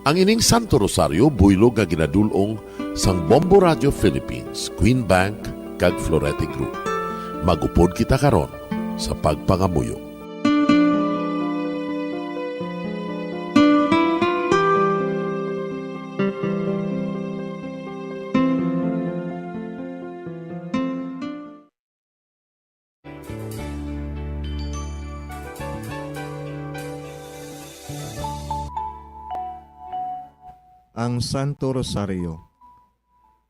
Ang ining Santo Rosario buylog nga ginadulong sang Bombo Radio Philippines, Queen Bank kag Florete Group. Magupod kita karon sa pagpangamuyo. Ang Santo Rosario.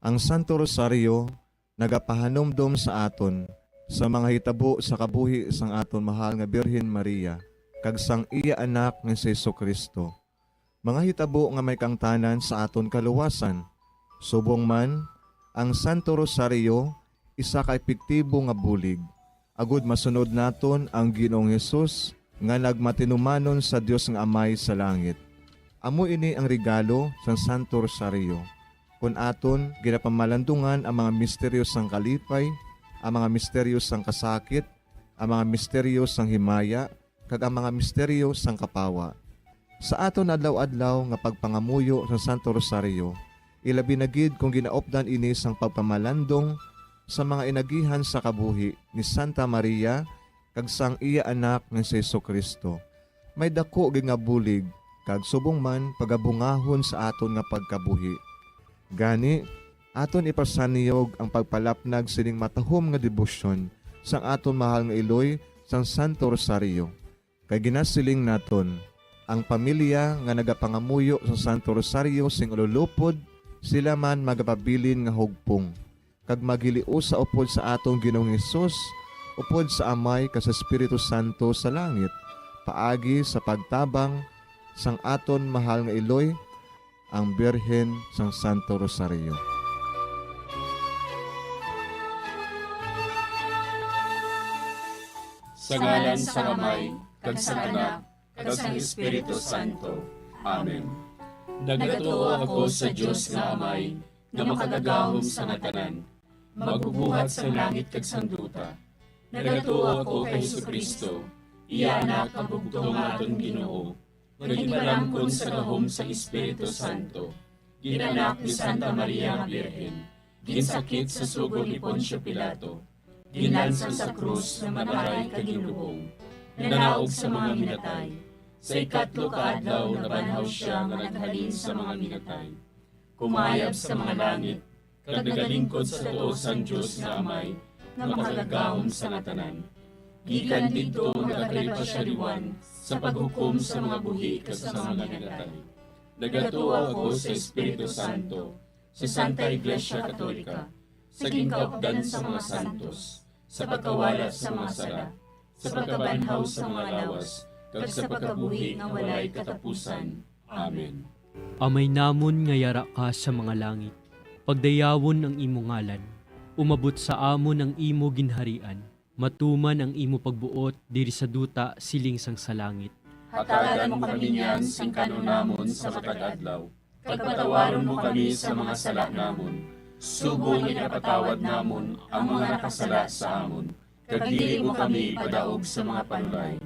Ang Santo Rosario nagapahanomdom sa aton sa mga hitabo sa kabuhi sang aton mahal nga Birhen Maria kag sang iya anak nga si Jesucristo. Mga hitabo nga may kangtanan sa aton kaluwasan. Subong man, ang Santo Rosario isa ka epektibo nga bulig. Agud masunod naton ang Ginoong Hesus nga nagmatinumanon sa Dios nga Amay sa langit. Amo ini ang regalo sa Santo Rosario. Kung aton ginapamalandungan ang mga misteryo sang kalipay, ang mga misteryo sang kasakit, ang mga misteryo sang himaya, kag ang mga misteryo sang kapawa. Sa aton adlaw-adlaw nga pagpangamuyo sa Santo Rosario, ilabi na gid kung ginaopdan ini sang pagpamalandong sa mga inagihan sa kabuhi ni Santa Maria kag sang iya anak nga si Jesucristo. May dako gid nga bulig kag subong man pagabungahon sa aton nga pagkabuhi. Gani, aton ipasaniyog ang pagpalapnag sining matahom nga debosyon sang aton mahal nga iloy sang Santo Rosario. Kay ginasiling naton, ang pamilya nga nagapangamuyo sa Santo Rosario sing ululupod, sila man magapabilin nga hugpong. Kag magiliu sa upod sa atong Ginoong Hesus, upod sa Amay kas Espiritu Santo sa langit, paagi sa pagtabang sang aton mahal nga iloy, ang Birhen sang Santo Rosario. Sa ngalan sa Amay, kag sa Anak, kag sa Espiritu Santo. Amen. Nagatuo ako sa Dios nga Amay, nga makadagahom sa natanan, magbubuhat sa langit kag sanduta. Nagatuo ako kay Jesucristo, iya anak ang bugtong aton Ginoo. Nagipalangkon sa gahom sa Espiritu Santo, ginanak ni Santa Maria nga Birhen, ginsakit sa sugod ni Poncio Pilato, ginlansang sa krus na mataray kagingubong, nanaog sa mga minatay. Sa ikatlo kaadlaw nabanhaw siya nga naghalin sa mga minatay. Kumayab sa mga langit, kag nagalingkod sa tuo sang Dios nga Amay, nga makagagahom sa natanan. Gikan dito nagakalipas siya liwan sa paghukom sa mga buhi kag sa mga minatay. Nagatuo ako sa Espiritu Santo, sa Santa Iglesia Katolika, sa gingkaupdan sa mga santos, sa pagkawala sa mga sala, sa pagkabanhaw sa mga lawas, kag sa pagkabuhi nga walay katapusan. Amen. Amay namon nga yara ka sa mga langit, pagdayawon ang imo ngalan, umabot sa amon ang imo ginharian, matuman ang imo pagbuot diri sa duta siling sang sa langit. Hatagan mo kami niyan sing kanunamon sa matag adlaw. Pagpatawaron mo kami sa mga sala namon. Subong inapatawad namon ang mga nakasala sa amon. Kag dili mo kami padaog sa mga panulay.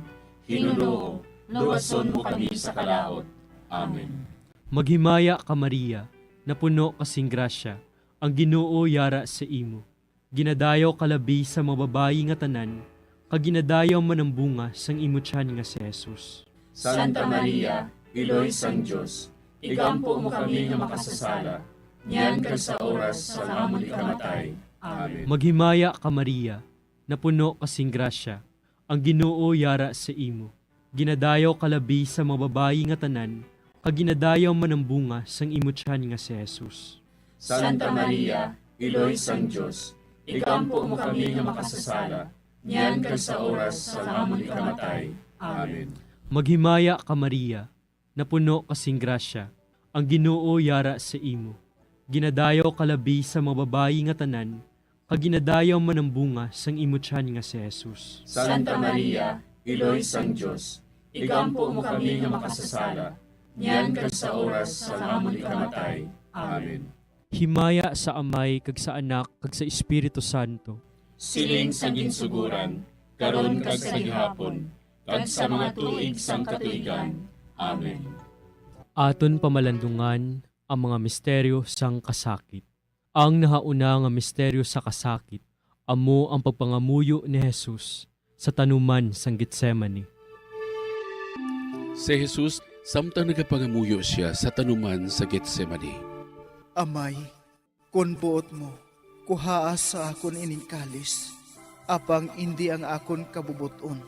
Hinunoo, luwason mo kami sa kalaot. Amen. Maghimaya ka Maria, napuno kasing grasya, ang Ginoo yara sa imo. Ginadayaw kalabi sa mga babayi nga tanan, kag ginadayaw man ang bunga sang imo tiyan nga si Jesus. Santa Maria, Iloy sang Dios, igampo mo kami nga makasasala, niyan kag sa oras sa amon ikamatay. Amen. Maghimaya ka Maria, napuno kasing grasya, ang Ginoo yara sa imo. Ginadayaw kalabi sa mga babayi nga tanan, kag ginadayaw man ang bunga sang imo tiyan nga si Jesus. Santa Maria, Iloy sang Dios, igampo mo kami nga makasasala, niyan kag sa oras sa amon ikamatay. Amen. Maghimaya ka Maria, napuno kasing grasya, ang Ginoo yara sa imo. Ginadayaw kalabi sa mga babayi nga tanan, kag ginadayaw man ang bunga sang imo tiyan nga si Jesus. Santa Maria, Iloy sang Dios, igampo mo kami nga makasasala, niyan kag sa oras sa amon ikamatay. Amen. Himaya sa Amay kag sa Anak kag sa Espiritu Santo. Siling sa ginsuguran, karon kag sa gihapon, kag sa mga tuig sang katuigan. Amen. Aton pamalandungan ang mga misteryo sang kasakit. Ang nahauna nga misteryo sa kasakit, amo ang pagpangamuyo ni Jesus sa tanuman sang Getsemani. Si Jesus, samtang nagapangamuyo siya sa tanuman sa Getsemani. Amay, kun buot mo, kuhaas sa akon ining kalis, apang hindi ang akon kabubuton,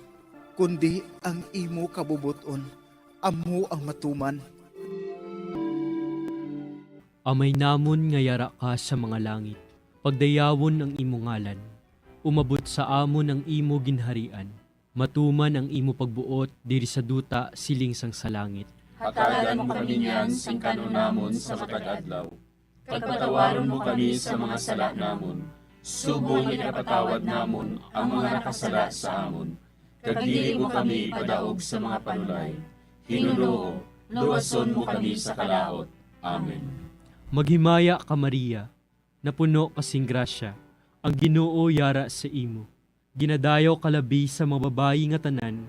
kundi ang imo kabubuton, amo ang matuman. Amay namon nga yara ka sa mga langit, pagdayawon ang imo ngalan, umabot sa amon ang imo ginharian, matuman ang imo pagbuot diri sa duta siling sang sa langit. Hatagan mo kami niyan sing kanunamon sa matag adlaw. Pagpatawaron mo kami sa mga sala namon. Subong ikapatawad namon ang mga nakasala sa amon. Kagdili mo kami padaog sa mga panulay. Hinunoo, luwason mo kami sa kalaot. Amen. Maghimaya ka Maria, napuno kasing grasya, ang Ginoo yara sa imo. Ginadayaw kalabi sa mga babayi nga tanan,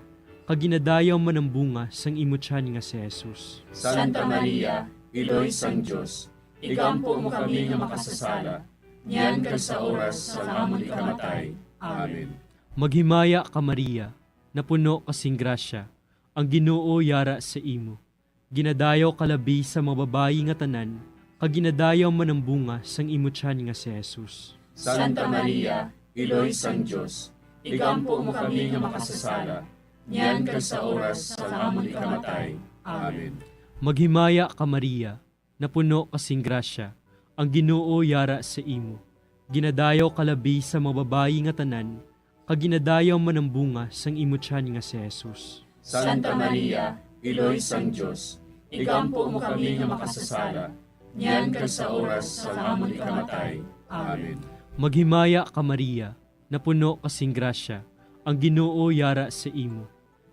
kaginadayaw man ang bunga sang imo tiyan nga si Jesus. Santa Maria, Iloy sang Diyos, igampo mo kami nga makasasala, niyan ka sa oras sa amon ikamatay. Amen. Maghimaya ka Maria, napuno kasing grasya, ang Ginoo yara sa imo. Ginadayaw kalabi sa mga babayi nga tanan, kaginadayaw man ang bunga sang imo tiyan nga si Jesus. Santa Maria, Iloy sang Diyos, igampo mo kami nga makasasala, niyan ka sa oras sa amon ikamatay. Amen. Maghimaya ka Maria, napuno kasing grasya, ang Ginoo yara sa imo. Ginadayaw kalabi sa mga babayi nga tanan, kaginadayaw man ang bunga sang imo tiyan nga si Jesus. Santa Maria, Iloy sang Diyos, igampo mo kami nga makasasala, niyan ka sa oras sa amon ikamatay. Amen. Maghimaya ka Maria, napuno kasing grasya, ang Ginoo yara sa imo.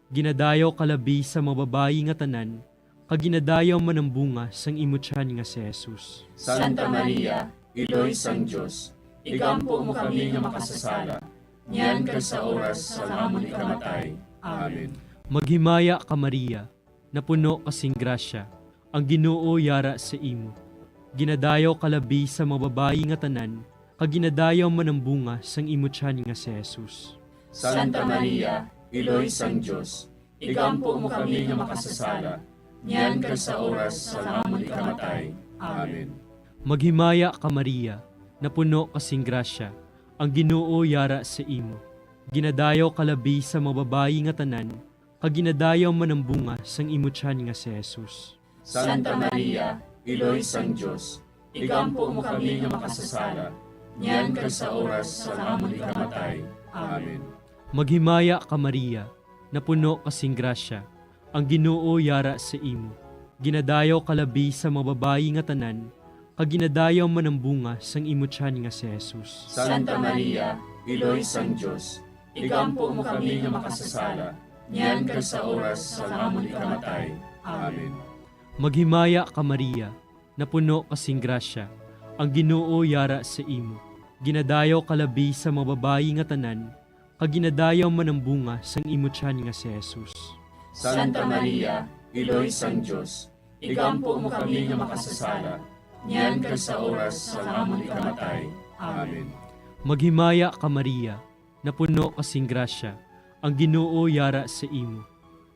Ginadayaw kalabi sa mga babayi nga tanan, kaginadayaw man ang bunga sang imo tiyan nga si Jesus. Santa Maria, Iloy sang Diyos, igampo mo kami nga makasasala, niyan ka sa oras sa amon ikamatay. Amen. Maghimaya ka Maria, napuno kasing grasya, ang Ginoo yara sa imo. Ginadayaw kalabi sa mga babayi nga tanan, kaginadayaw man ang bunga sang imo tiyan nga si Jesus. Santa Maria, Iloy sang Diyos, igampo mo kami nga makasasala, niyan ka sa oras sa amon ikamatay. Amen. Maghimaya ka Maria, napuno kasing grasya, ang Ginoo yara sa imo. Ginadayaw kalabi sa mga babayi nga tanan, kaginadayaw man ang bunga sang imo tiyan nga si Jesus. Santa Maria, Iloy sang Diyos, igampo mo kami nga makasasala, niyan ka sa oras sa amon ikamatay. Amen. Maghimaya ka Maria, napuno kasing grasya, ang Ginoo yara sa imo. Ginadayaw kalabi sa mga babayi nga tanan, kaginadayaw man ang bunga sang imo tiyan nga si Jesus. Santa Maria, Iloy sang Diyos, igampo mo kami nga makasasala, niyan ka sa oras sa amon ikamatay. Amen. Maghimaya ka Maria, napuno kasing grasya, ang Ginoo yara sa imo. Ginadayaw kalabi sa mga babayi nga tanan, kaginadayaw man ang bunga sang imo tiyan nga si Jesus. Santa Maria, Iloy sang Diyos, igampo mo kami nga makasasala, niyan ka sa oras sa amon ikamatay. Amen. Maghimaya ka Maria, napuno kasing grasya, ang Ginoo yara sa imo.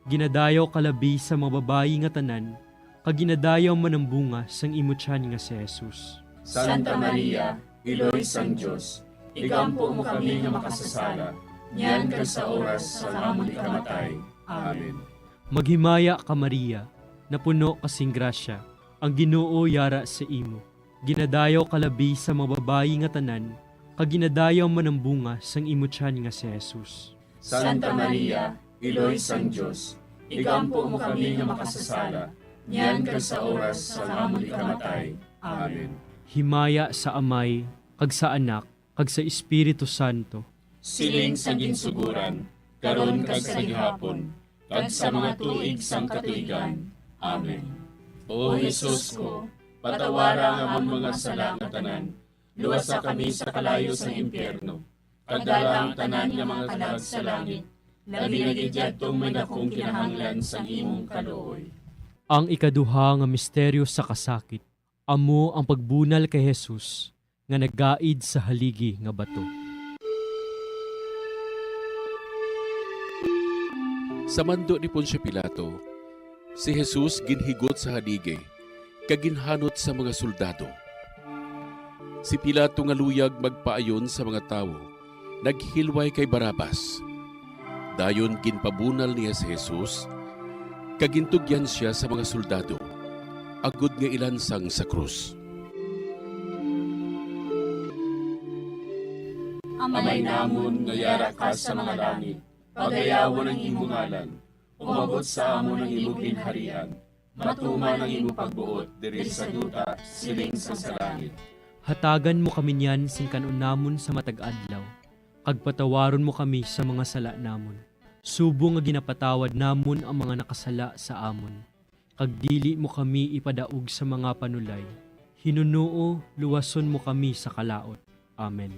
Ginadayaw kalabi sa mga babayi nga tanan, kaginadayaw man ang bunga sang imo tiyan nga si Jesus. Santa Maria, Iloy sang Diyos, igampo mo kami nga makasasala, niyan ka sa oras sa amon ikamatay. Amen. Maghimaya ka Maria, napuno kasing grasya, ang Ginoo yara sa imo. Ginadayaw kalabi sa mga babayi nga tanan, kaginadayaw man ang bunga sang imo tiyan nga si Jesus. Santa Maria, Iloy sang Diyos, igampo mo kami nga makasasala, niyan ka sa oras sa amon ikamatay. Amen. Himaya sa Amay, kag sa Anak, kag sa Espiritu Santo. Siling sa ginsuguran, karon kag sa gihapon, kag sa mga tuig sang katuigan. Amen. O Jesus ko, patawara nga among mga sala nga tanan, luwasa kami sa kalayo sa impyerno, kagdala ang tanan nga mga kalag sa langit, labi na gidyadtong may dakong kinahanglan sa imong kaluoy. Ang ikaduha nga misteryo sa kasakit, amo ang pagbunal kay Jesus nga nagaid sa haligi nga bato. Sa mando ni Poncio Pilato, si Jesus ginhigot sa haligi, kaginhanot sa mga soldado. Si Pilato nga luyag magpaayon sa mga tawo, naghilway kay Barabas. Dayon ginpabunal niya si Jesus, kagintugyan siya sa mga soldado, agud nga ilansang sa krus. Amay namon nga yara ka sa mga langit, pagayawan ang imong ngalan, umabot sa amon ang imong ginharian, matuman ang imong pagbuot diri sa duta, siling sa langit. Hatagan mo kami niyan sing kanunamon sa matag adlaw, kag patawaron mo kami sa mga sala namon. Subo nga ginapatawad namon ang mga nakasala sa amon. Kag dili mo kami ipadaog sa mga panulay. Hinunuo, luwason mo kami sa kalaot. Amen.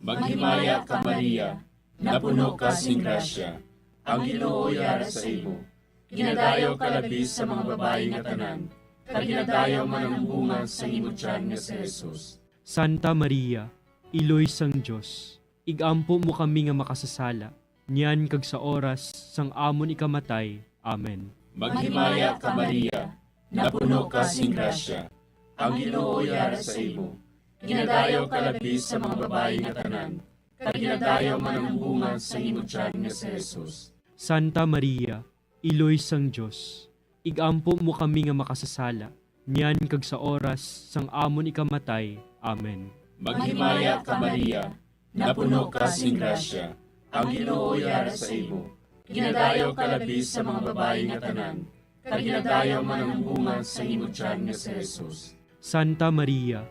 Maghimaya ka Maria, napuno ka sing grasya, ang Ginoo yara sa imo. Ginadayaw ka labis sa mga babae nga tanan, kag ginadayaw man ang bunga sa imo tiyan nga si Jesus. Santa Maria, Iloy sang Diyos, igampo mo kami nga makasasala, niyan kag sa oras sang amon ikamatay. Amen. Maghimaya ka Maria, napuno ka sing grasya, ang Ginoo yara sa imo. Ginadayaw ka labis sa mga babae nga tanan, kag ginadayaw man ang bunga sa imo tiyan nga si Jesus. Santa Maria, Iloy sang Diyos, igampo mo kami nga makasasala, niyan kag sa oras sang amon ikamatay. Amen. Maghimaya ka Maria, napuno ka sing grasya, ang Ginoo yara sa imo. Ginadayaw ka labis sa mga babae nga tanan, kag ginadayaw man ang bunga sa imo tiyan nga si Jesus. Santa Maria,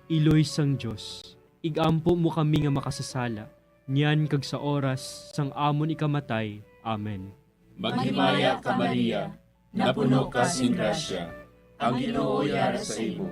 Iloy sang Diyos, igampo mo kami nga makasasala, niyan kag sa oras sang amon ikamatay. Amen. Maghimaya ka Maria, napuno ka sing grasya, ang Ginoo yara sa imo.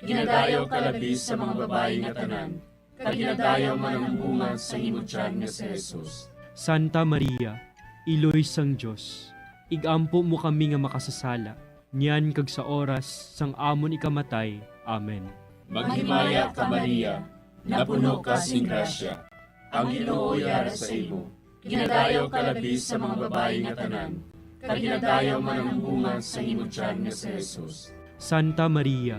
Ginadayaw ka labis sa mga babae nga tanan, kag ginadayaw man ang bunga sa imo tiyan nga si Jesus. Santa Maria, Iloy sang Diyos, igampo mo kami nga makasasala, niyan kag sa oras sang amon ikamatay. Amen. Maghimaya ka Maria, napuno ka sing grasya, ang Ginoo yara sa imo. Ginadayaw ka labis sa mga babae nga tanan, kag ginadayaw man ang bunga sa imo tiyan nga si Jesus. Santa Maria,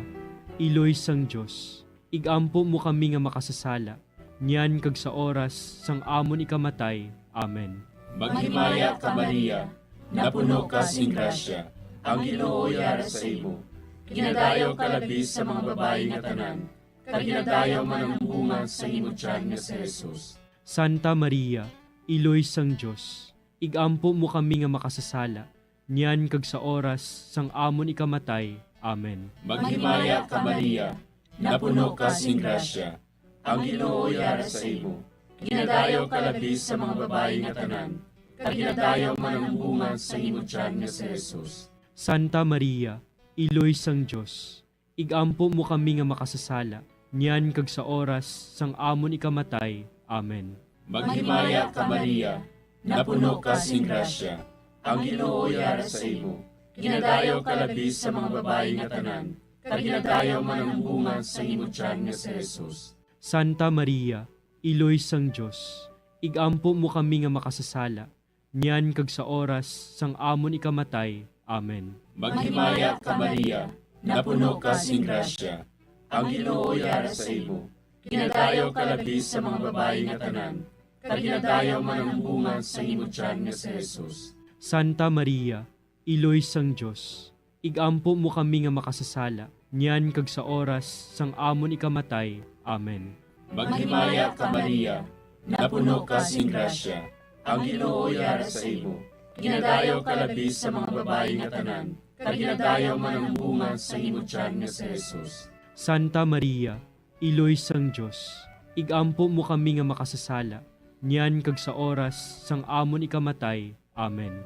Iloy sang Diyos, igampo mo kami nga makasasala, niyan kag sa oras sang amon ikamatay. Amen. Maghimaya ka Maria, napuno ka sing grasya, ang Ginoo yara sa imo. Ginadayaw ka labis sa mga babae nga tanan, kag ginadayaw man ang bunga sa imo tiyan nga si Jesus. Santa Maria, Iloy sang Diyos, igampo mo kami nga makasasala, niyan kag sa oras sang amon ikamatay. Amen. Maghimaya ka Maria, napuno ka sing grasya, ang Ginoo yara sa imo. Ginadayaw ka labis sa mga babae nga tanan, kag ginadayaw man ang bunga sa imo tiyan nga si Jesus. Santa Maria, Iloy sang Diyos, igampo mo kami nga makasasala, niyan kag sa oras sang amon ikamatay. Amen. Maghimaya ka Maria, napuno ka sing grasya, ang Ginoo yara sa imo. Ginadayaw ka labis sa mga babae nga tanan, kag ginadayaw man ang bunga sa imo tiyan nga si Jesus. Santa Maria, Iloy sang Diyos, igampo mo kami nga makasasala, niyan kag sa oras sang amon ikamatay. Amen. Maghimaya ka Maria, napuno ka sing grasya, ang Ginoo yara sa imo. Ginadayaw ka labis sa mga babae nga tanan, kag ginadayaw man ang bunga sa imo tiyan nga si Jesus. Santa Maria, Iloy sang Diyos, igampo mo kami nga makasasala, niyan kag sa oras sang amon ikamatay. Amen. Maghimaya ka Maria, napuno ka sing grasya, ang Ginoo yara sa imo. Ginadayaw ka labis sa mga babae nga tanan, kag ginadayaw man ang bunga sa imo tiyan nga si Jesus. Santa Maria, Iloy sang Diyos, igampo mo kami nga makasasala, niyan kag sa oras sang amon ikamatay. Amen.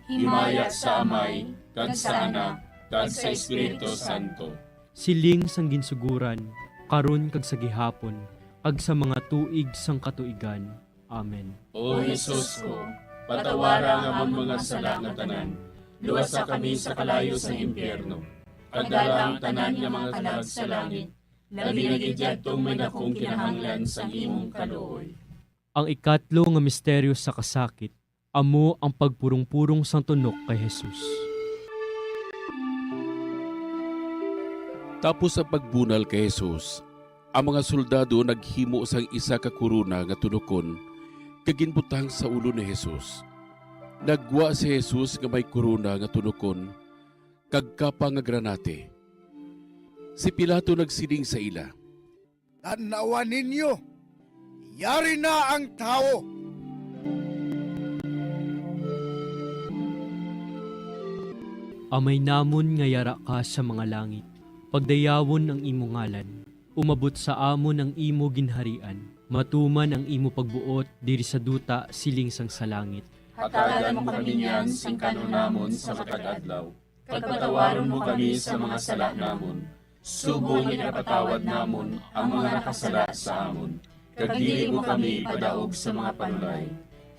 Himaya sa Amay, kag sa Anak, kag sa Espiritu Santo. Siling sang ginsuguran, karon kag sa gihapon, kag sa mga tuig sang katuigan. Amen. O Jesus ko, patawara nga among mga sala nga tanan, luwasa kami sa kalayo sa impyerno. Pagdala ang tanan nga mga kalag sa langit, labi na gidyadtong may dakong kinahanglan sa imong kaluoy. Ang ikatlo nga misteryo sa kasakit, amo ang pagpurong-purong sang tunok kay Jesus. Tapos sa pagbunal kay Jesus, ang mga soldado naghimo sang isa ka kuruna nga tunokon kaginbutang sa ulo ni Jesus. Nagwa si Jesus nga may kuruna nga tunokon kag kapa nga granate. Si Pilato nagsiling sa ila, Tanawan ninyo, yari na ang tao. Amay namon nga yara ka sa mga langit, pagdayawon ang imo ngalan, umabot sa amon ang imo ginharian, matuman ang imo pagbuot diri sa duta siling sang sa langit. Hatagan mo kami niyan sing kanunamon sa matag adlaw. Pagpatawaron mo kami sa mga sala namon. Subong inapatawad namon ang mga nakasala sa amon. Kag dili mo kami padaog sa mga panulay.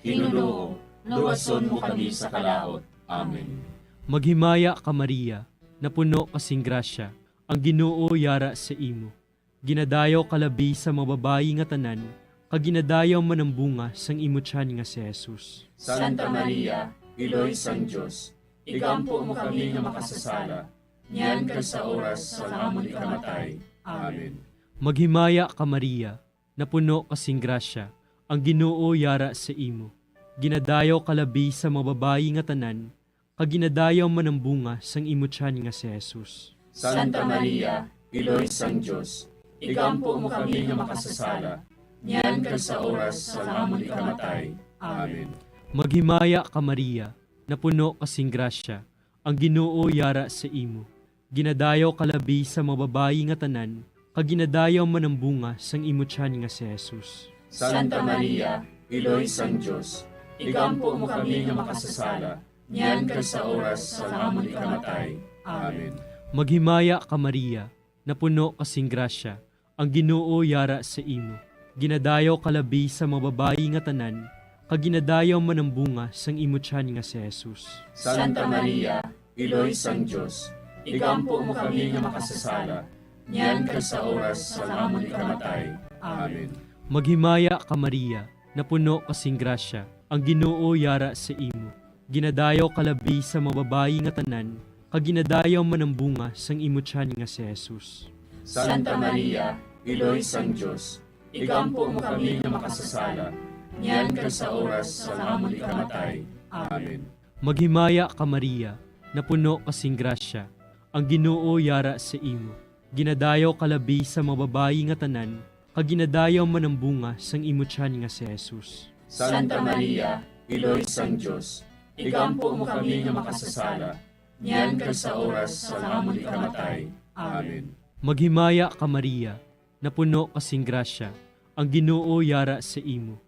Hinunoo, luwason mo kami sa kalaot. Amen. Maghimaya ka Maria, napuno kasing grasya, ang Ginoo yara sa imo. Ginadayaw kalabi sa mababayi nga tanan, kag ginadayaw man ang bunga sang imo tiyan nga si Jesus. Santa Maria, Iloy sang Diyos, igampo mo kami nga makasasala, niyan ka sa oras sa amon ikamatay. Amen. Maghimaya ka Maria, napuno kasing grasya, ang Ginoo yara sa imo. Ginadayaw kalabi sa mababayi nga tanan, kag ginadayaw man ang bunga sang imo tiyan nga si Jesus. Santa Maria, Iloy sang Diyos, igampo mo kami nga makasasala, niyan ka sa oras sa amon ikamatay. Amen. Maghimaya ka Maria, napuno kasing grasya, ang Ginoo yara sa imo. Ginadayaw kalabi sa mababayi nga tanan, kag ginadayaw man ang bunga sang imo tiyan nga si Jesus. Santa Maria, Iloy sang Diyos, igampo mo kami nga makasasala, niyan ka sa oras sa amon ikamatay. Amen. Maghimaya ka Maria, napuno kasing grasya, ang Ginoo yara sa imo. Ginadayaw kalabi sa mababayi nga tanan, kag ginadayaw man ang bunga sang imo tiyan nga si Jesus. Santa Maria, Iloy sang Diyos, igampo mo kami nga makasasala, niyan ka sa oras sa amon ikamatay. Amen. Maghimaya ka Maria, napuno kasing grasya, ang Ginoo yara sa imo. Ginadayaw kalabi sa mababayi nga tanan, kag ginadayaw man ang bunga sang imo tiyan nga si Jesus. Santa Maria, Iloy sang Diyos, igampo mo kami nga makasasala, niyan ka sa oras sa amon ikamatay. Amen. Maghimaya ka Maria, napuno kasing grasya, ang Ginoo yara sa imo. Ginadayaw kalabi sa mababayi nga tanan, kag ginadayaw man ang bunga sang imo tiyan nga si Jesus. Santa Maria, Iloy sang Diyos, igampo mo kami nga makasasala, niyan ka sa oras sa amon ikamatay. Amen. Maghimaya ka Maria, napuno kasing grasya, ang Ginoo yara sa imo.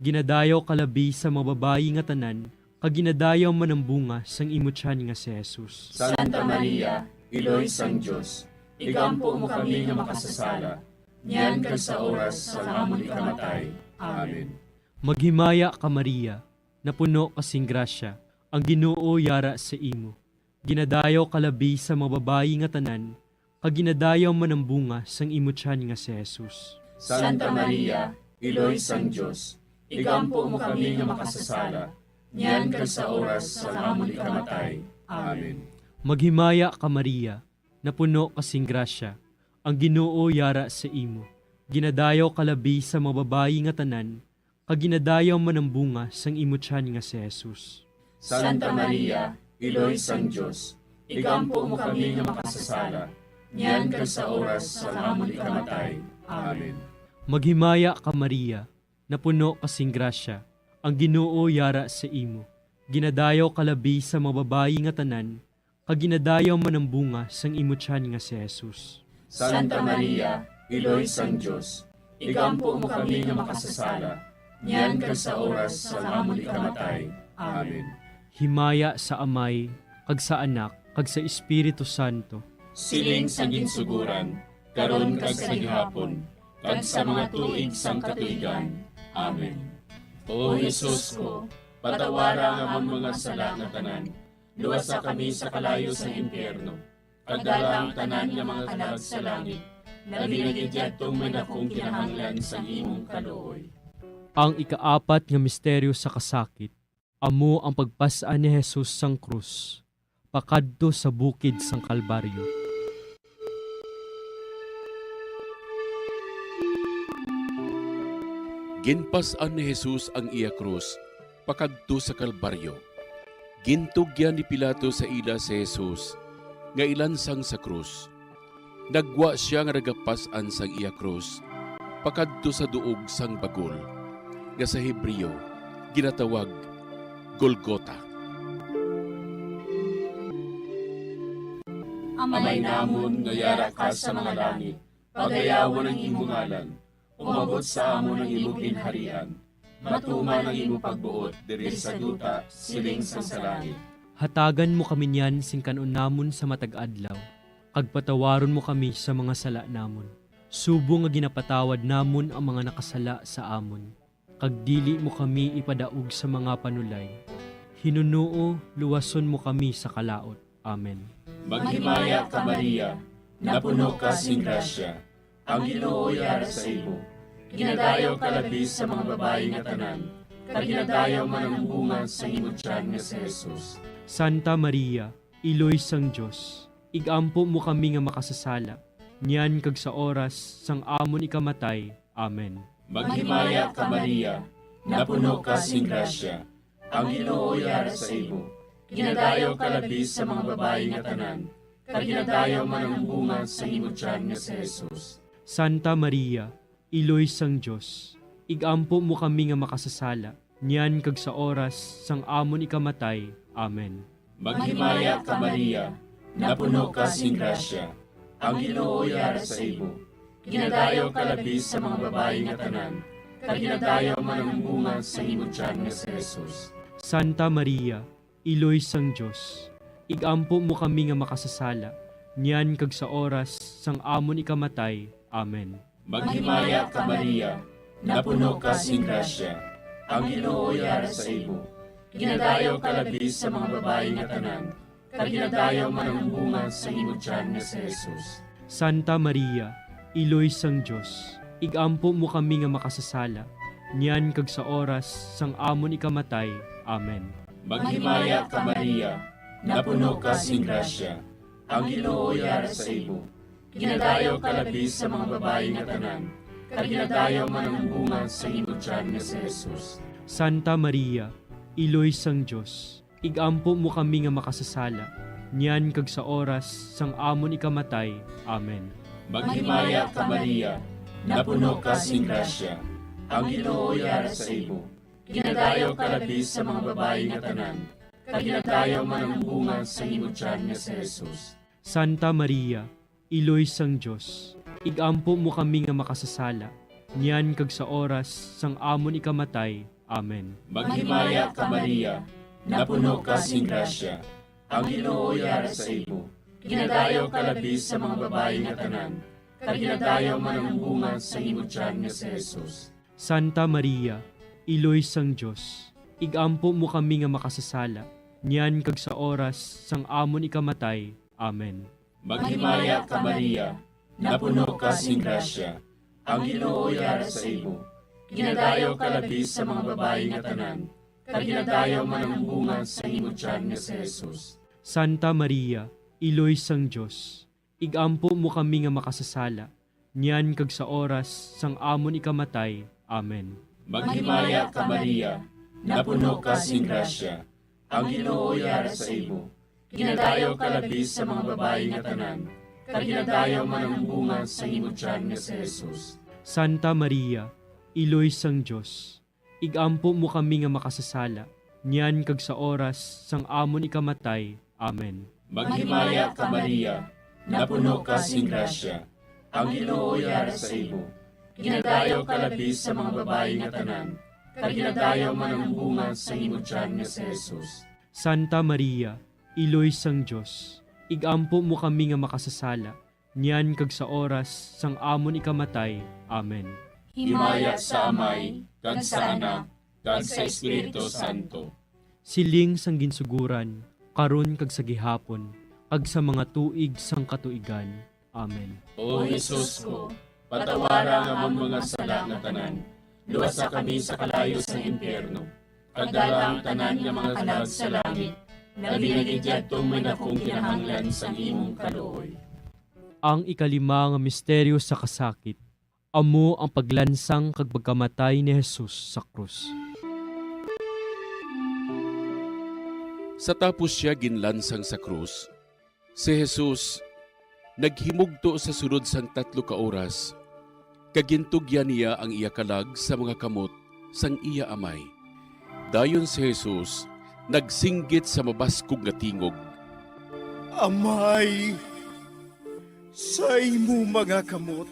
Ginadayaw kalabi sa mababayi nga tanan, kag ginadayaw man ang bunga sang imo tiyan nga si Jesus. Santa Maria, Iloy sang Diyos, igampo mo kami nga makasasala, niyan ka sa oras sa amon ikamatay. Amen. Maghimaya ka Maria, napuno kasing grasya, ang Ginoo yara sa imo. Ginadayaw kalabi sa mababayi nga tanan, kag ginadayaw man ang bunga sang imo tiyan nga si Jesus. Santa Maria, Iloy sang Diyos, igampo mo kami nga makasasala, niyan ka sa oras sa amon ikamatay. Amen. Maghimaya ka Maria, napuno kasing grasya, ang Ginoo yara sa imo. Ginadayaw kalabi sa mababayi nga tanan, kag ginadayaw man ang bunga sang imo tiyan nga si Jesus. Santa Maria, Iloy sang Diyos, igampo mo kami nga makasasala, niyan ka sa oras sa amon ikamatay. Amen. Maghimaya ka Maria, napuno kasing grasya, ang Ginoo yara sa imo. Ginadayaw kalabi sa mababayi nga tanan, kag ginadayaw man ang bunga sang imo tiyan nga si Jesus. Santa Maria, Iloy sang Diyos, igampo mo kami nga makasasala, niyan ka sa oras sa amon ikamatay. Amen. Himaya sa Amay, kag sa Anak, kag sa Espiritu Santo. Siling sa ginsuguran, karon kag sa gihapon, kag sa mga tuig sang katuigan. Amen. O Jesus ko, patawara nga among mga sala nga tanan, luwasa kami sa kalayo sa impyerno, kagdala ang tanan nga mga kalag sa langit, labi na gidyadtong may nakong kinahanglan sa imong kaluoy. Ang ikaapat nga misteryo sa kasakit, amo ang pagpasaan ni Jesus sang krus, pakadto sa bukid sang Kalbaryo. Ginpasan ni Jesus ang iya krus, pakadto sa Kalbaryo. Gintugyan ni Pilato sa ila si Jesus, nga ilansang sa krus. Nagwa siya nga nagapasan sang iya krus, pakadto sa duog sang bagol, nga sa Hebreo, ginatawag Golgota. Amay namon nga yara ka sa mga langit, pagayawan ang imong ngalan, umabot sa amon ang imong ginharian, matuman ang imong pagbuot diri sa duta siling sa langit. Hatagan mo kami niyan sing kanon namon sa matag adlaw, kag patawaron mo kami sa mga sala namon. Subo nga ginapatawad namon ang mga nakasala sa amon, kag dili mo kami ipadaog sa mga panulay. Hinunuo, luwason mo kami sa kalaot. Amen. Maghimaya ka Maria, napuno ka sing grasya, ang Ginoo yara sa imo. Ginadayaw ka labis sa mga babae nga tanan, kag ginadayaw man ang bunga sa imong tiyan nga si Jesus. Santa Maria, Iloy sang Diyos, igampo mo kami nga makasasala, niyan kag sa oras sang amon ikamatay. Amen. Maghimaya ka Maria, napuno ka sing grasya, ang Ginoo yara sa imo. Ginadayaw ka labis sa mga babae nga tanan, kag ginadayaw man ang bunga sa imong tiyan nga si Jesus. Santa Maria, Iloy sang Diyos, igampo mo kami nga makasasala, niyan kag sa oras sang amon ikamatay. Amen. Maghimaya ka Maria, napuno ka sing grasya, ang Ginoo yara sa imo. Ginadayaw ka labis sa mga babae nga tanan, kag ginadayaw man ang bunga sa imong tiyan nga si Jesus. Santa Maria, Iloy sang Diyos, igampo mo kami nga makasasala, niyan kag sa oras sang amon ikamatay. Amen. Maghimaya ka Maria, napuno ka sing grasya, ang Ginoo yara sa imo. Ginadayaw ka labis sa mga babae nga tanan, kag ginadayaw man ang bunga sa imong tiyan nga si Jesus. Santa Maria, Iloy sang Diyos, igampo mo kami nga makasasala, niyan kag sa oras sang amon ikamatay. Amen. Maghimaya ka Maria, napuno ka sing grasya, ang Ginoo yara sa imo. Ginadayaw ka labis sa mga babae nga tanan, kag ginadayaw man ang bunga sa imong tiyan nga si Jesus. Santa Maria, Iloy sang Diyos, igampo mo kami nga makasasala, niyan kag sa oras sang amon ikamatay. Amen. Maghimaya ka Maria, napuno ka sing grasya, ang Ginoo yara sa imo. Ginadayaw ka labis sa mga babae nga tanan, kag ginadayaw man ang bunga sa imong tiyan nga si Jesus. Santa Maria, Iloy sang Diyos, igampo mo kami nga makasasala, niyan kag sa oras sang amon ikamatay. Amen. Maghimaya ka Maria, napuno ka sing grasya, ang Ginoo yara sa imo. Ginadayaw ka labis sa mga babae nga tanan, kag ginadayaw man ang bunga sa imong tiyan nga si Jesus. Santa Maria, Iloy sang Diyos, igampo mo kami nga makasasala, niyan kag sa oras sang amon ikamatay. Amen. Maghimaya ka Maria, napuno ka sing grasya, ang Ginoo yara sa imo. Ginadayaw ka labis sa mga babae nga tanan, kag ginadayaw man ang bunga sa imong tiyan nga si Jesus. Santa Maria, Iloy sang Diyos, igampo mo kami nga makasasala, niyan kag sa oras sang amon ikamatay. Amen. Maghimaya ka Maria, napuno ka sing grasya, ang Ginoo yara sa imo. Ginadayaw ka labis sa mga babae nga tanan, kag ginadayaw man ang bunga sa imong tiyan nga si Jesus. Santa Maria, Iloy sang Diyos, igampo mo kami nga makasasala, niyan kag sa oras sang amon ikamatay. Amen. Maghimaya ka Maria, napuno ka sing grasya, ang Ginoo yara sa imo. Ginadayaw ka labis sa mga babae nga tanan, kag ginadayaw man ang bunga sa imong tiyan nga si Jesus. Santa Maria, Iloy sang Diyos, igampo mo kami nga makasasala, niyan kag sa oras sang amon ikamatay. Amen. Himaya sa Amay, kag sa Anak, kag sa Espiritu Santo. Siling sang ginsuguran, karon kag sa gihapon, kag sa mga tuig sang katuigan. Amen. O Jesus ko, patawara nga among mga sala nga tanan, luwasa kami sa kalayo sa impyerno, kagdala ang tanan nga mga kalag sa langit, naginagidyadtong may nakong kinahanglan sa imong kaluoy. Ang ikalima nga misteryo sa kasakit, amo ang paglansang kag pagkamatay ni Jesus sa krus. Sa tapos siya ginlansang sa krus, si Jesus naghimugto sa sunod sang 3 ka oras, kagintugyan niya ang iya kalag sa mga kamot sang iya amay. Dayon si Jesus nagsinggit sa mabaskog nga tingog. Amay, sa imo mga kamot,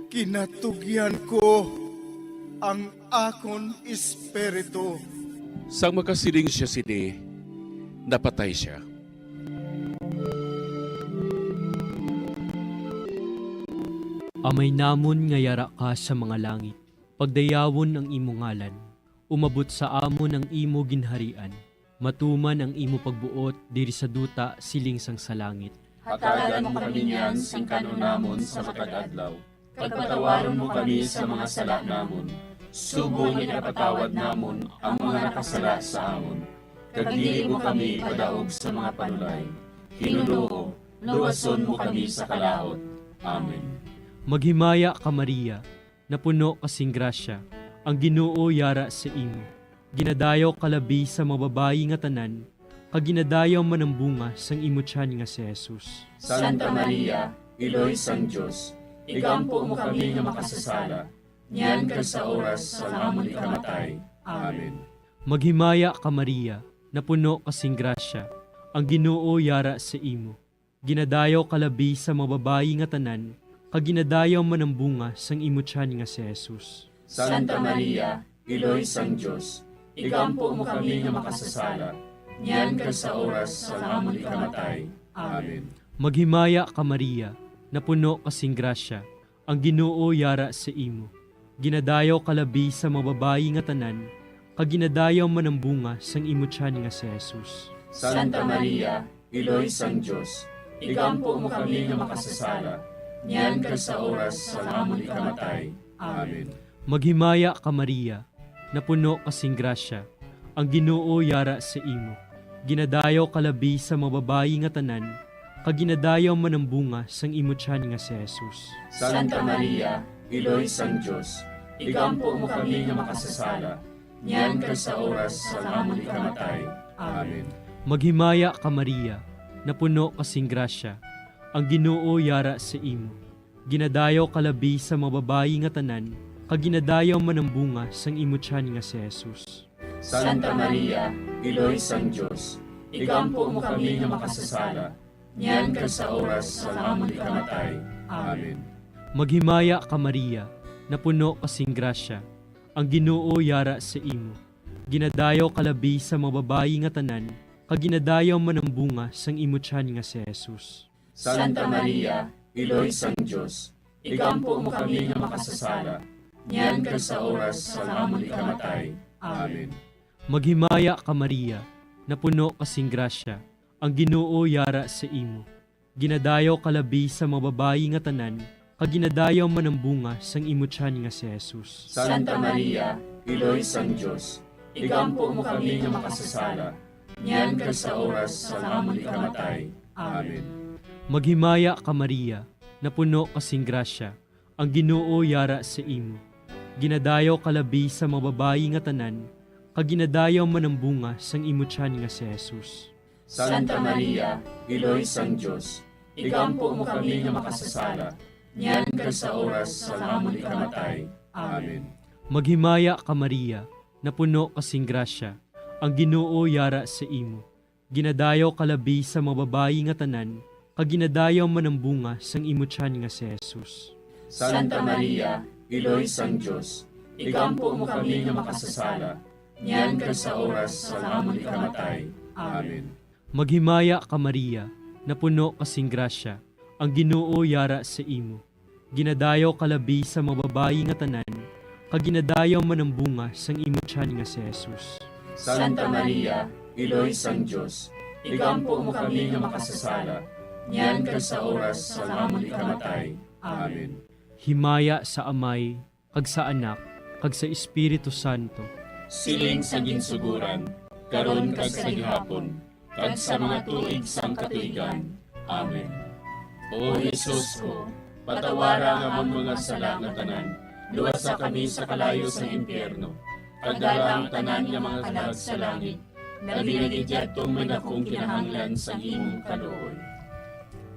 kinatugyan ko ang akon espiritu. Sang makasiling siya sini, napatay siya. Amay namon nga yara ka sa mga langit, pagdayawon ang imo ngalan, umabot sa amon ang imo ginharian, matuman ang imo pagbuot diri sa duta siling sang sa langit. Hatagan mo kami niyan sing kanunamon sa matag adlaw, pagpatawaron mo kami sa mga sala namon, subong ipatawad namon ang mga nakasala sa amon. Kagdili mo kami padaog sa mga panulay, hinuluo, luwason mo kami sa kalaot. Amen. Maghimaya ka Maria, napuno kasing grasya, ang Ginoo yara sa imo. Ginadayaw kalabi sa mababayi nga tanan, kag ginadayaw man ang bunga sang imo tiyan nga si Jesus. Santa Maria, Iloy sang Diyos, igampo mo kami nga makasasala, niyan ka sa oras sa amon ikamatay. Amen. Maghimaya ka Maria, napuno kasing grasya, ang Ginoo yara sa imo. Ginadayaw kalabi sa mababayi nga tanan, kag ginadayaw man ang bunga sang imo tiyan nga si Jesus. Santa Maria, Iloy sang Diyos, igampo mo kami nga makasasala, niyan ka sa oras sa amon ikamatay. Amen. Maghimaya ka Maria, napuno kasing grasya, ang Ginoo yara sa imo. Ginadayaw kalabi sa mababayi nga tanan, kag ginadayaw man ang bunga sang imo tiyan nga si Jesus. Santa Maria, Iloy sang Diyos, igampo mo kami nga makasasala, niyan ka sa oras sa amon ikamatay. Amen. Maghimaya ka Maria, napuno kasing grasya, ang Ginoo yara sa imo. Ginadayaw kalabi sa mababayi nga tanan, kag ginadayaw man ang bunga sang imo tiyan nga si Jesus. Santa Maria, Iloy sang Diyos, igampo mo kami nga makasasala, niyan ka sa oras sa amon ikamatay. Amen. Maghimaya ka Maria, napuno kasing grasya, ang Ginoo yara sa imo. Ginadayaw kalabi sa mababayi nga tanan, kag ginadayaw man ang bunga sang imo tiyan nga si Jesus. Santa Maria, Iloy sang Diyos, igampo mo kami nga makasasala, niyan ka sa oras sa amon ikamatay. Amen. Maghimaya ka Maria, napuno kasing grasya, ang Ginoo yara sa imo. Ginadayaw kalabi sa mababayi nga tanan, kag ginadayaw man ang bunga sang imo tiyan nga si Jesus. Santa Maria, Iloy sang Diyos, igampo mo kami nga makasasala, niyan ka sa oras sa amon ikamatay. Amen. Maghimaya ka Maria, napuno kasing grasya, ang Ginoo yara sa imo. Ginadayaw kalabi sa mababayi nga tanan, kag ginadayaw man ang bunga sang imo tiyan nga si Jesus. Santa Maria, Iloy sang Diyos, igampo mo kami nga makasasala, niyan ka sa oras sa amon ikamatay. Amen. Maghimaya ka Maria, napuno kasing grasya, ang Ginoo yara sa imo. Ginadayaw kalabi sa mababayi nga tanan, kag ginadayaw man ang bunga sang imo tiyan nga si Jesus. Santa Maria, Iloy sang Diyos, igampo mo kami nga makasasala, niyan ka sa oras sa amon ikamatay. Amen. Maghimaya ka Maria, napuno kasing grasya, ang Ginoo yara sa imo. Ginadayaw kalabi sa mababayi nga tanan, kag ginadayaw man ang bunga sang imo tiyan nga si Jesus. Santa Maria, Iloy sang Diyos, igampo mo kami nga makasasala, niyan ka sa oras sa amon ikamatay. Amen. Maghimaya ka Maria, napuno kasing grasya, ang Ginoo yara sa imo. Ginadayaw kalabi sa mababayi nga tanan, kag ginadayaw man ang bunga sang imo tiyan nga si Jesus. Santa Maria, Iloy sang Diyos, igampo mo kami nga makasasala, niyan kag sa oras sa amon ikamatay. Amen. Himaya sa Amay, kag sa Anak, kag sa Espiritu Santo. Siling sa ginsuguran, karon kag sa gihapon, kag sa mga tuig sang katuigan. Amen. O Jesus ko, patawara nga among mga sala nga tanan, luwasa kami sa kalayo sa impyerno, kag dala ang tanan nga mga kalag sa langit, nabinagidjatong may dakong kinahanglan sa imong kaluoy.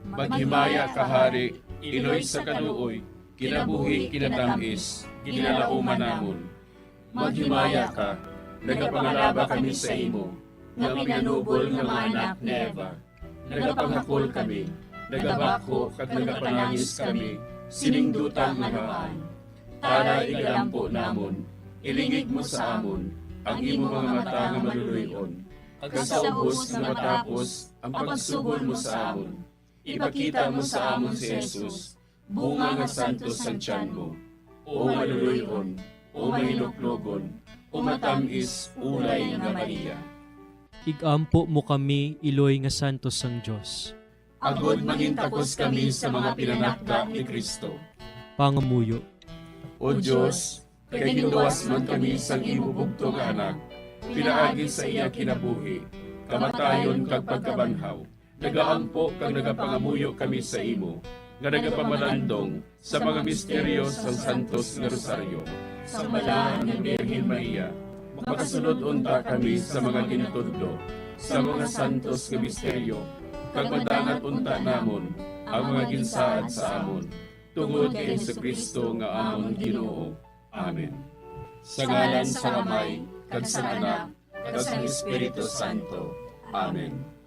Maghimaya ka, Hari, Iloy sa kaluoy, kinabuhi, kinatamis, kinalauman namon. Maghimaya ka, nagapangalaba kami sa imo, nga pinanubol nga mga anak ni Eva. Nagapanghakol kami, nagabako kag nagapanangis kami, siningdutang nagaan. Para igalampo namon, ilingig mo sa amon, ang imo mga mata nga maluluyon. Kag sa ubos nga matapos, ang pagsugod mo sa amon. Ipakita mo sa amon si Jesus, bunga nga santos ang tiyan mo. O maluluyon, o mahiluklogon, o matamis, ulay nga Maria. Igampo mo kami, Iloy nga Santos sang Diyos. Agod mangintakos kami sa mga pinanakda ni Kristo. Pangamuyo. O Diyos, kay giluwas man kami sang imo bugtong nga anak, pinaagi sa iya kinabuhi, kamatayon kag pagkabanhaw. Nagaampo kag nagapangamuyo kami sa imo, nga nagapamalandong sa mga misteryo sa Santos nga Rosaryo. Sa balahan ng Birhen Maria, makasunod unta kami sa mga ginatudlo, sa mga santos nga misteryo, kag madangat unta namon ang mga ginsaad sa amon, tungod kay Jesucristo nga amon Ginoo. Amen. Sa ngalan sa Amay, kag sa Anak, kag sa Espiritu Santo. Amen.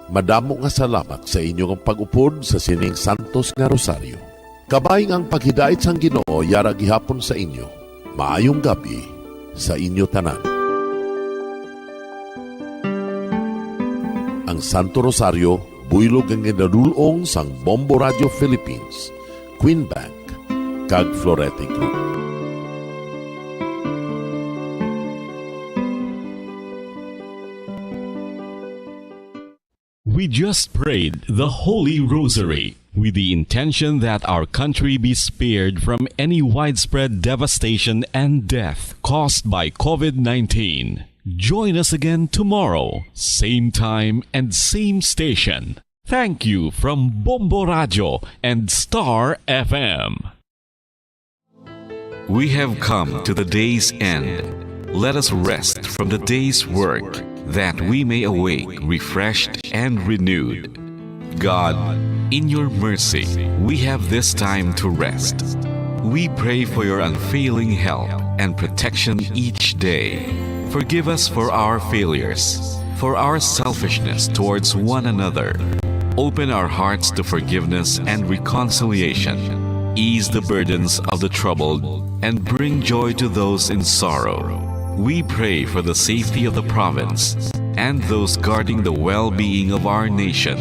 Madamo nga salamat sa inyong pag-upod sa sining Santos nga Rosaryo. Kabayng ang paghidait sang Ginoo yara gihapon sa inyo. Maayong gabi sa inyo tanan. Ang Santo Rosario buylog ang ginadulong sang Bombo Radio Philippines, Queen Bank, kag Florete Group. We just prayed the Holy Rosary with the intention that our country be spared from any widespread devastation and death caused by COVID-19. Join us again tomorrow, same time and same station. Thank you from Bombo Radio and Star FM. We have come to the day's end. Let us rest from the day's work, that we may awake refreshed and renewed. God, in your mercy, we have this time to rest. We pray for your unfailing help and protection each day. Forgive us for our failures, for our selfishness towards one another. Open our hearts to forgiveness and reconciliation. Ease the burdens of the troubled and bring joy to those in sorrow. We pray for the safety of the province and those guarding the well-being of our nation,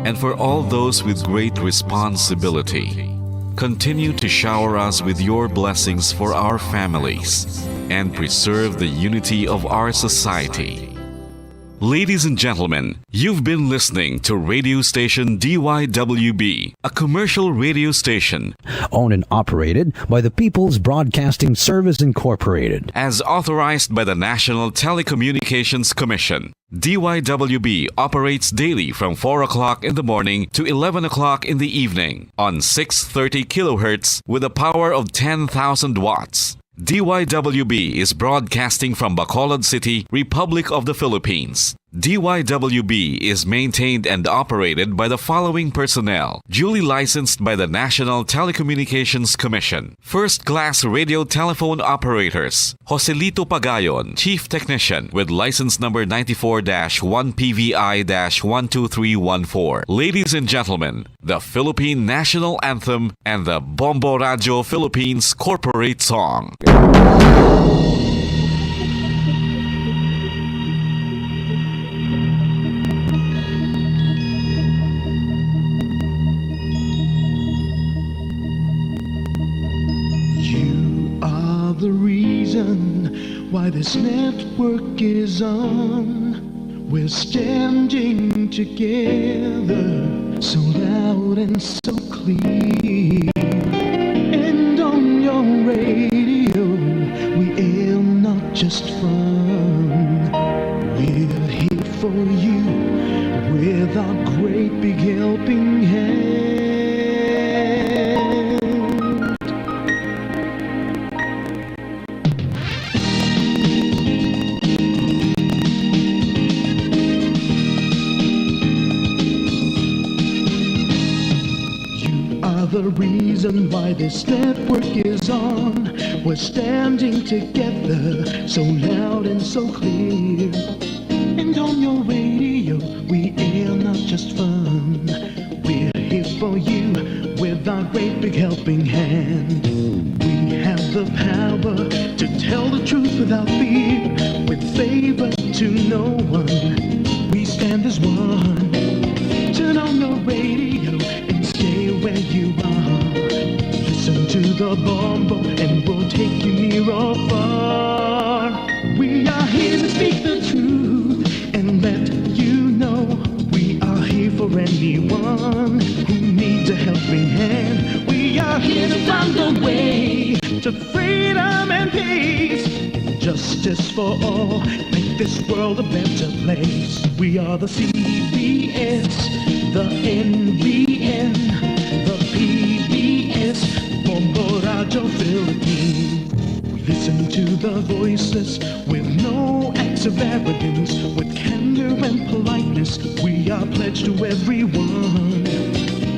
and for all those with great responsibility. Continue to shower us with your blessings for our families and preserve the unity of our society. Ladies and gentlemen, you've been listening to radio station DYWB, a commercial radio station owned and operated by the People's Broadcasting Service Incorporated. as authorized by the National Telecommunications Commission. DYWB operates daily from 4 o'clock in the morning to 11 o'clock in the evening on 630 kilohertz with a power of 10,000 watts. DYWB is broadcasting from Bacolod City, Republic of the Philippines. DYWB is maintained and operated by the following personnel, duly licensed by the National Telecommunications Commission. First-class radio telephone operators, Joselito Pagayon, Chief Technician, with license number 94-1PVI-12314. Ladies and gentlemen, the Philippine National Anthem and the Bombo Radio Philippines Corporate Song. The reason why this network is on. We're standing together so loud and so clear. And on your radio, we aim not just fun. We're here for you with our great big helping hand. The reason why this network is on. We're standing together so loud and so clear. And on your radio we air not just fun. We're here for you with our great big helping hand. We have the power to tell the truth without fear, with favor to no one. We stand as one. Turn on your radio and stay where you are. Listen to the Bombo and we'll take you near or far. We are here to speak the truth and let you know. We are here for anyone who needs a helping hand. We are here to find a way to freedom and peace, and justice for all. Make this world a better place. We are the CBS, the NBN, the PBS, Bombo Radio Philippines. We listen to the voiceless with no acts of arrogance, with candor and politeness. We are pledged to everyone.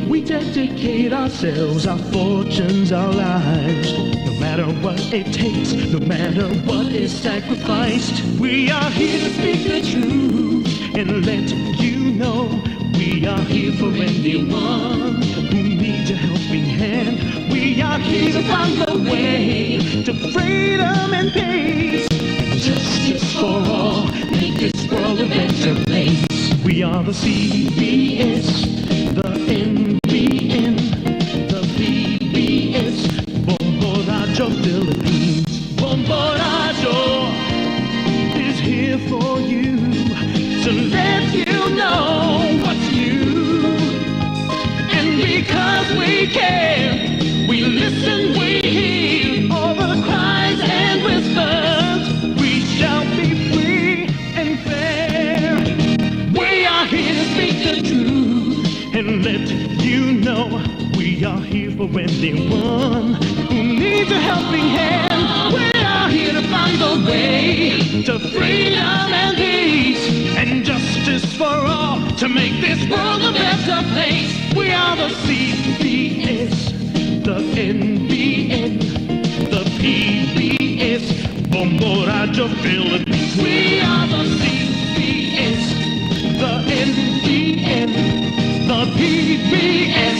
We dedicate ourselves, our fortunes, our lives. No matter what it takes, no matter what is sacrificed. We are here to speak the truth and let you know. We are here for anyone who needs a helping hand. We are here to find the way to freedom and peace, and justice for all. Make this world a better place. We are the CBS, the NBN, the PBS, Bombo Radio Philippines. Bombo Radio is here for you to let you know what's new. And because we care, we listen, we hear all the cries and whispers. We shall be free and fair. We are here to speak the truth and let you know. We are here for anyone who needs a helping hand. We are here to find the way to freedom and peace, and justice for all, to make this world a better place. We are the CBS, the NBN, the PBS, Bombo Radio Philippines. We are the CBS, the NBN, the PBS,